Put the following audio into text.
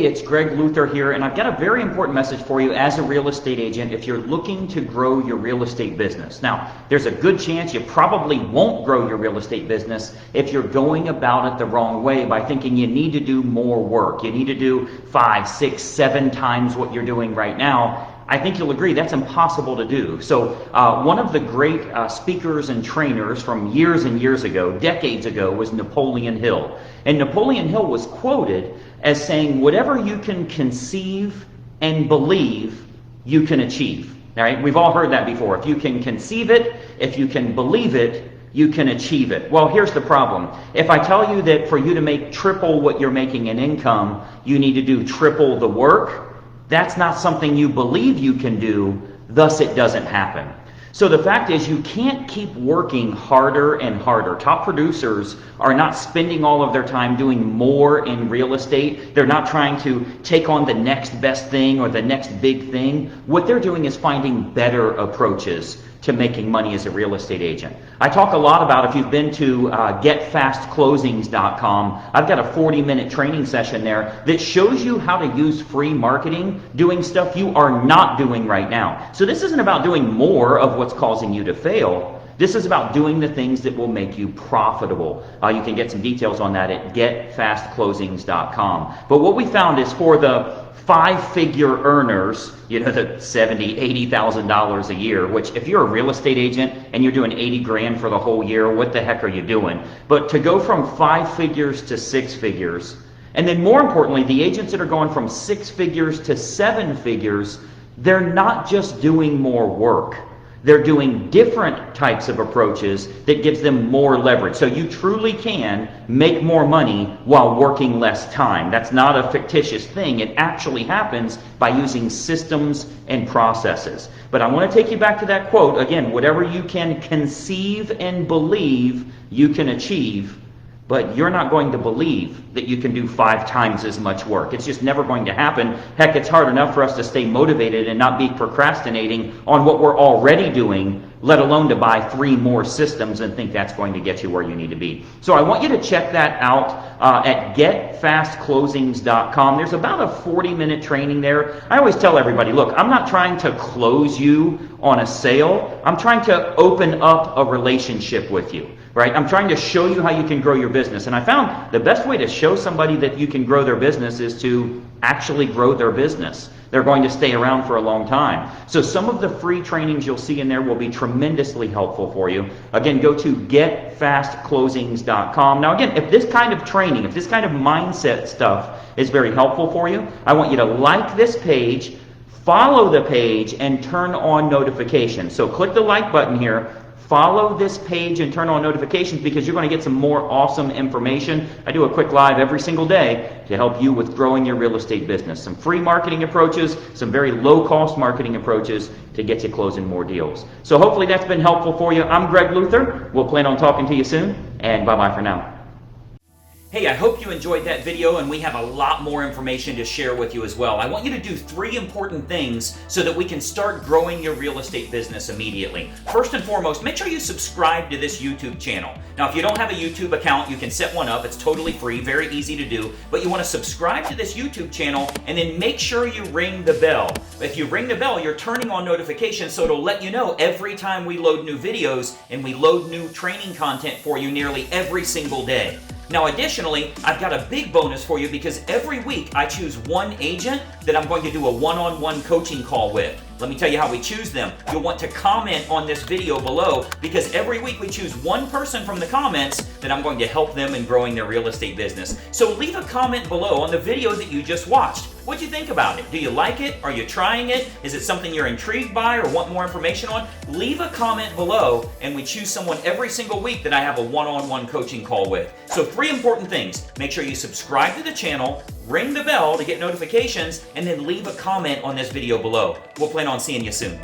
Hey, it's Greg Luther here, and I've got a very important message for you as a real estate agent if you're looking to grow your real estate business. Now, there's a good chance you probably won't grow your real estate business if you're going about it the wrong way by thinking you need to do more work. You need to do 5, 6, 7 times what you're doing right now. I think you'll agree that's impossible to do. So one of the great speakers and trainers from years and years ago, decades ago, was Napoleon Hill. And Napoleon Hill was quoted as saying, whatever you can conceive and believe, you can achieve. All right? We've all heard that before. If you can conceive it, if you can believe it, you can achieve it. Well, here's the problem. If I tell you that for you to make triple what you're making in income, you need to do triple the work, that's not something you believe you can do, thus it doesn't happen. So the fact is, you can't keep working harder and harder. Top producers are not spending all of their time doing more in real estate. They're not trying to take on the next best thing or the next big thing. What they're doing is finding better approaches to making money as a real estate agent. I talk a lot about, if you've been to getfastclosings.com, I've got a 40-minute training session there that shows you how to use free marketing, doing stuff you are not doing right now. So this isn't about doing more of what's causing you to fail. This is about doing the things that will make you profitable. You can get some details on that at getfastclosings.com. But what we found is for the 5-figure earners, the $70,000, $80,000 a year, which if you're a real estate agent and you're doing 80 grand for the whole year, what the heck are you doing? But to go from 5 figures to 6 figures, and then more importantly, the agents that are going from 6 figures to 7 figures, they're not just doing more work. They're doing different types of approaches that gives them more leverage. So you truly can make more money while working less time. That's not a fictitious thing. It actually happens by using systems and processes. But I want to take you back to that quote. Again, whatever you can conceive and believe, you can achieve. But you're not going to believe that you can do 5 times as much work. It's just never going to happen. Heck, it's hard enough for us to stay motivated and not be procrastinating on what we're already doing, let alone to buy 3 more systems and think that's going to get you where you need to be. So I want you to check that out at getfastclosings.com. There's about a 40-minute training there. I always tell everybody, look, I'm not trying to close you on a sale. I'm trying to open up a relationship with you. Right? I'm trying to show you how you can grow your business. And I found the best way to show somebody that you can grow their business is to actually grow their business. They're going to stay around for a long time. So some of the free trainings you'll see in there will be tremendously helpful for you. Again, go to getfastclosings.com. Now again, if this kind of training, if this kind of mindset stuff is very helpful for you, I want you to like this page, follow the page, and turn on notifications. So click the like button here. Follow this page and turn on notifications because you're going to get some more awesome information. I do a quick live every single day to help you with growing your real estate business. Some free marketing approaches, some very low-cost marketing approaches to get you closing more deals. So hopefully that's been helpful for you. I'm Greg Luther. We'll plan on talking to you soon, and bye-bye for now. Hey, I hope you enjoyed that video, and we have a lot more information to share with you as well. I want you to do 3 important things so that we can start growing your real estate business immediately. First and foremost, make sure you subscribe to this YouTube channel. Now, if you don't have a YouTube account, you can set one up. It's totally free, very easy to do. But you want to subscribe to this YouTube channel, and then make sure you ring the bell. If you ring the bell, you're turning on notifications, so it'll let you know every time we load new videos, and we load new training content for you nearly every single day. Now, additionally, I've got a big bonus for you because every week I choose one agent that I'm going to do a one-on-one coaching call with. Let me tell you how we choose them. You'll want to comment on this video below because every week we choose one person from the comments that I'm going to help them in growing their real estate business. So leave a comment below on the video that you just watched. What'd you think about it? Do you like it? Are you trying it? Is it something you're intrigued by or want more information on? Leave a comment below and we choose someone every single week that I have a one-on-one coaching call with. So 3 important things. Make sure you subscribe to the channel, ring the bell to get notifications, and then leave a comment on this video below. We'll plan on seeing you soon.